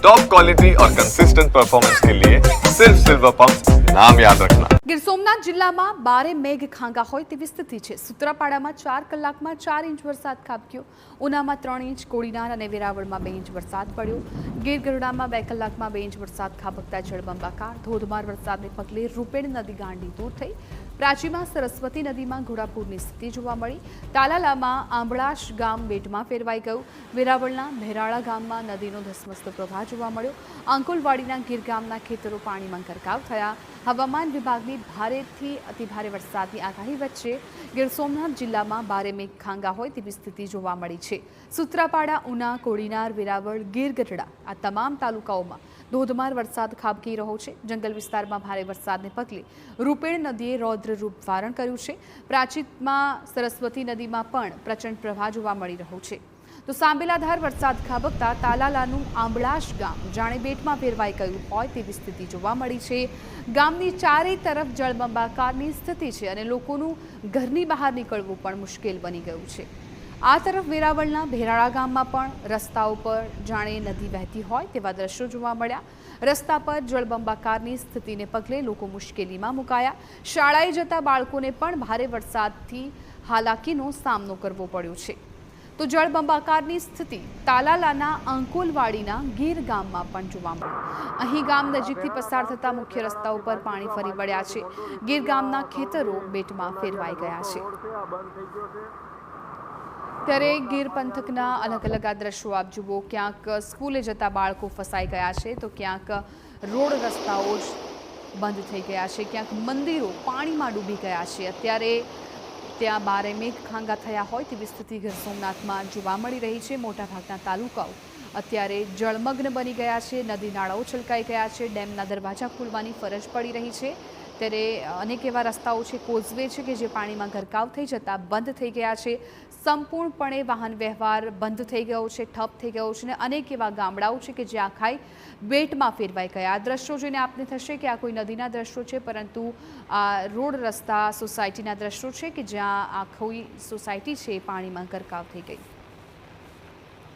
Top quality और consistent performance के लिए सिर्फ सिल्वर पंप नाम याद रखना। ગીર સોમનાથ જિલ્લામાં બારે મેઘ ખાંગા હોય તેવી સ્થિતિ છે। સૂત્રાપાડામાં 4 કલાકમાં 4 ઇંચ વરસાદ ખાબક્યો, ઉનામાં 3 ઇંચ, કોડીનાર અને વેરાવળમાં 2 ઇંચ વરસાદ પડ્યો। ગીર ગઢડામાં 2 કલાકમાં 2 ઇંચ વરસાદ ખાબકતા જળબંબાકાર। ધોધમાર વરસાદને પગલે રૂપેણ નદી ગાંડી દૂર થઈ। પ્રાચીમાં સરસ્વતી નદીમાં ઘોડાપૂરની સ્થિતિ જોવા મળી। તાલાલામાં આંબળાશ ગામ બેટમાં ફેરવાઈ ગયું। વેરાવળના ભેરાળા ગામમાં નદીનો ધસમસતો પ્રવાહ જોવા મળ્યો। આંકોલવાડીના ગીર ગામના ખેતરો પાણીમાં ગરકાવ થયા। હવામાન વિભાગની ભારેથી અતિભારે વરસાદની આગાહી વચ્ચે ગીર સોમનાથ જિલ્લામાં બારે મેઘ ખાંગા હોય તેવી સ્થિતિ જોવા મળી છે। સૂત્રાપાડા, ઉના, કોડીનાર, વેરાવળ, ગીર ગઢડા આ તમામ તાલુકાઓમાં ધોધમાર વરસાદ ખાબકી રહ્યો છે। જંગલ વિસ્તારમાં ભારે વરસાદને પગલે રૂપેણ નદીએ રૌદ્ર રૂપ ધારણ કર્યું છે। પ્રાચીમાં સરસ્વતી નદીમાં પણ પ્રચંડ પ્રવાહ જોવા મળી રહ્યો છે। તો સાંબેલાધાર વરસાદ ખાબકતા તાલાલાનું આંબળાશ ગામ જાણે બેટમાં ફેરવાઈ ગયું હોય તેવી સ્થિતિ જોવા મળી છે। ગામની ચારે તરફ જળબંબાકારની સ્થિતિ છે અને લોકોનું ઘરની બહાર નીકળવું પણ મુશ્કેલ બની ગયું છે। આ તરફ વેરાવળના ભેરાળા ગામમાં પણ રસ્તાઓ પર જાણે નદી વહેતી હોય તેવા દ્રશ્યો જોવા મળ્યા। રસ્તા પર જળબંબાકારની સ્થિતિને પગલે લોકો મુશ્કેલીમાં મુકાયા। શાળાએ જતા બાળકોને પણ ભારે વરસાદથી હાલાકીનો સામનો કરવો પડ્યો છે। તો જળબંબાકારની સ્થિતિ તાલાલાના અંકોલવાડીના ગીર ગામમાં પણ જોવા મળી। અહીં ગામ નજીકથી પસાર થતા મુખ્ય રસ્તા ઉપર પાણી ફરી વળ્યા છે। ગીર ગામના ખેતરો બેટમાં ફેરવાઈ ગયા છે। ત્યારે ગીર પંથકના અલગ અલગ આ દ્રશ્યો આપ જુઓ। ક્યાંક સ્કૂલે જતા બાળકો ફસાઈ ગયા છે, તો ક્યાંક રોડ રસ્તાઓ જ બંધ થઈ ગયા છે, ક્યાંક મંદિરો પાણીમાં ડૂબી ગયા છે। અત્યારે ત્યાં બારે મેઘ ખાંગા થયા હોય તેવી સ્થિતિ ગીર સોમનાથમાં જોવા મળી રહી છે। મોટાભાગના તાલુકાઓ અત્યારે જળમગ્ન બની ગયા છે, નદી નાળાઓ છલકાઈ ગયા છે, ડેમના દરવાજા ખોલવાની ફરજ પડી રહી છે। ત્યારે અનેક એવા રસ્તાઓ છે, કોઝવે છે કે જે પાણીમાં ગરકાવ થઈ જતા બંધ થઈ ગયા છે। સંપૂર્ણપણે વાહન વ્યવહાર બંધ થઈ ગયો છે, ઠપ થઈ ગયો છે અને અનેક એવા ગામડાઓ છે કે જે આખાઈ બેટમાં ફેરવાઈ ગયા। આ દ્રશ્યો જોઈને આપને થશે કે આ કોઈ નદીના દ્રશ્યો છે, પરંતુ આ રોડ રસ્તા સોસાયટીના દ્રશ્યો છે કે જ્યાં આખી સોસાયટી છે પાણીમાં ગરકાવ થઈ ગઈ।